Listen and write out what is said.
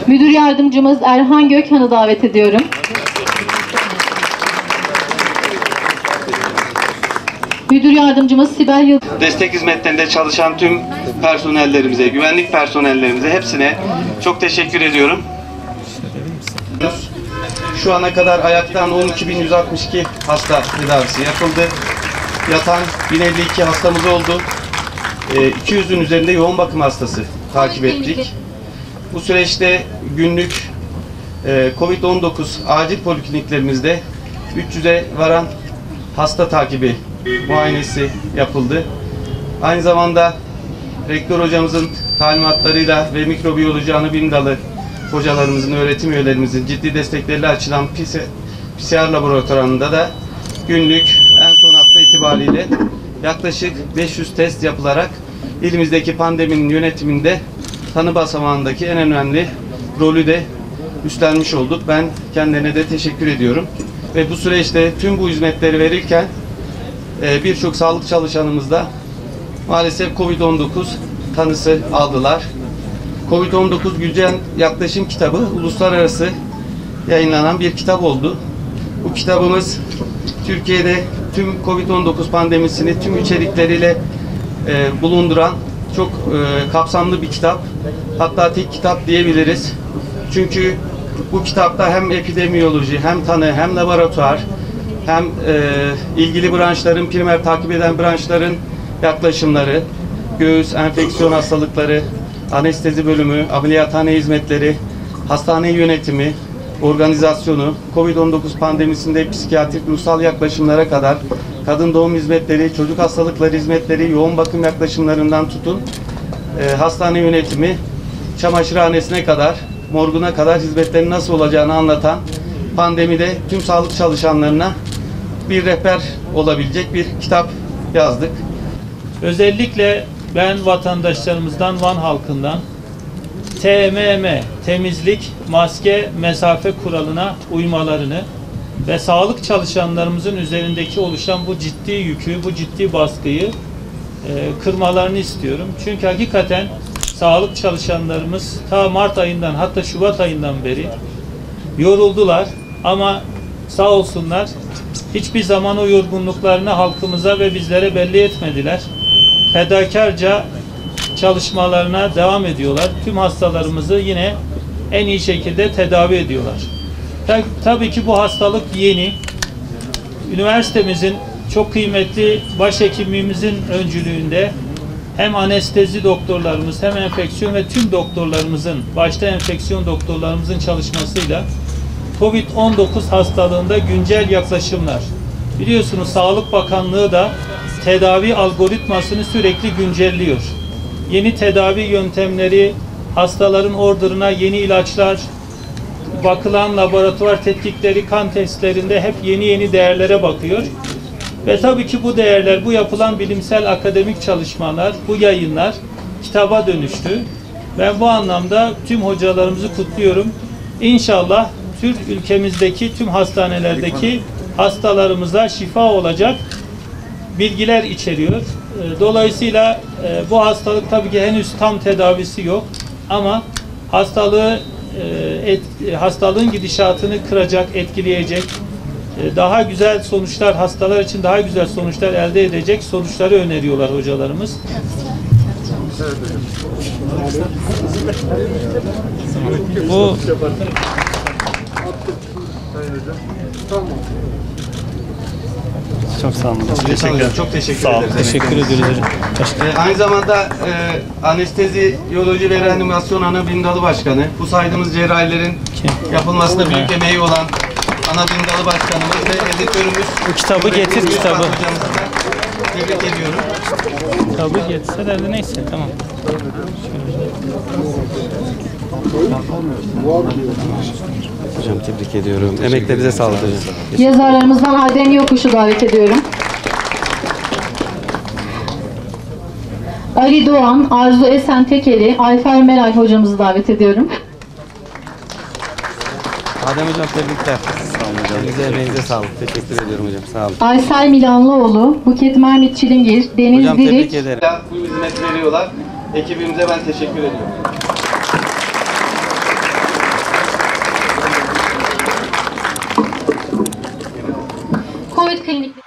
Müdür yardımcımız Erhan Gökhan'ı davet ediyorum. Müdür yardımcımız Sibel Yıldız. Destek hizmetlerinde çalışan tüm personellerimize, güvenlik personellerimize hepsine çok teşekkür ediyorum. Şu ana kadar ayaktan 12.162 hasta tedavisi yapıldı. Yatan 1052 hastamız oldu. 200'ün üzerinde yoğun bakım hastası takip ettik. Bu süreçte günlük COVID-19 acil polikliniklerimizde 300'e varan hasta takibi muayenesi yapıldı. Aynı zamanda rektör hocamızın talimatlarıyla ve mikrobiyoloji anabilim dalı hocalarımızın, öğretim üyelerimizin ciddi destekleriyle açılan PCR laboratuvarında da günlük en son hafta itibariyle yaklaşık 500 test yapılarak ilimizdeki pandeminin yönetiminde tanı basamağındaki en önemli rolü de üstlenmiş olduk. Ben kendilerine de teşekkür ediyorum. Ve bu süreçte tüm bu hizmetleri verirken birçok sağlık çalışanımız da maalesef COVID-19 tanısı aldılar. COVID-19 Güncel Yaklaşım kitabı uluslararası yayınlanan bir kitap oldu. Bu kitabımız Türkiye'de tüm COVID-19 pandemisini tüm içerikleriyle bulunduran çok kapsamlı bir kitap. Hatta tek kitap diyebiliriz. Çünkü bu kitapta hem epidemiyoloji, hem tanı, hem laboratuvar, hem ilgili branşların, primer takip eden branşların yaklaşımları, göğüs, enfeksiyon hastalıkları, anestezi bölümü, ameliyathane hizmetleri, hastane yönetimi, organizasyonu, COVID-19 pandemisinde psikiyatrik, ruhsal yaklaşımlara kadar kadın doğum hizmetleri, çocuk hastalıkları hizmetleri, yoğun bakım yaklaşımlarından tutun, hastane yönetimi, çamaşırhanesine kadar, morguna kadar hizmetlerin nasıl olacağını anlatan, pandemide tüm sağlık çalışanlarına bir rehber olabilecek bir kitap yazdık. Özellikle ben vatandaşlarımızdan, Van halkından TMM, temizlik, maske, mesafe kuralına uymalarını ve sağlık çalışanlarımızın üzerindeki oluşan bu ciddi yükü, bu ciddi baskıyı kırmalarını istiyorum. Çünkü hakikaten sağlık çalışanlarımız ta Mart ayından, hatta Şubat ayından beri yoruldular ama sağ olsunlar hiçbir zaman o yorgunluklarını halkımıza ve bizlere belli etmediler. Fedakarca çalışmalarına devam ediyorlar. Tüm hastalarımızı yine en iyi şekilde tedavi ediyorlar. Tabii ki bu hastalık yeni. Üniversitemizin çok kıymetli başhekimimizin öncülüğünde hem anestezi doktorlarımız, hem enfeksiyon ve tüm doktorlarımızın, başta enfeksiyon doktorlarımızın çalışmasıyla COVID-19 hastalığında güncel yaklaşımlar. Biliyorsunuz Sağlık Bakanlığı da tedavi algoritmasını sürekli güncelliyor. Yeni tedavi yöntemleri, hastaların orduruna yeni ilaçlar, bakılan laboratuvar tetkikleri, kan testlerinde hep yeni değerlere bakıyor. Ve tabii ki bu değerler, bu yapılan bilimsel akademik çalışmalar, bu yayınlar kitaba dönüştü. Ben bu anlamda tüm hocalarımızı kutluyorum. İnşallah Türk ülkemizdeki tüm hastanelerdeki hastalarımıza şifa olacak bilgiler içeriyor. Dolayısıyla bu hastalık tabii ki henüz tam tedavisi yok ama hastalığın gidişatını kıracak, etkileyecek, daha güzel sonuçlar, hastalar için daha güzel sonuçlar elde edecek sonuçları öneriyorlar hocalarımız. Bu çok sağ olun. Çok teşekkür ederim. teşekkür ederim. Aynı zamanda anesteziyoloji ve reanimasyon ana bilim dalı başkanı, bu saydığımız cerrahilerin yapılmasında büyük emeği olan ana bilim dalı başkanımız ve editörümüz. Bu kitabı getir, kitabı. Tebrik ediyorum. Kitabı getirseler de neyse, tamam. Hocam tebrik ediyorum. Emeklerinize sağlık hocam. Yazarlarımızdan Adem Yokuş'u davet ediyorum. Ali Doğan, Arzu Esen Tekeli, Ayfer Meral hocamızı davet ediyorum. Adem hocam tebrikler. Sağ olun hocam. Elinize emeğinize sağlık. Teşekkür ediyorum hocam. Sağ olun. Aysel Milanlıoğlu, Buket Mehmet Çilingir, Deniz Hocam Dirik. tebrik ederim. Bu hizmet veriyorlar. Ekibimize ben teşekkür ediyorum. klinikleri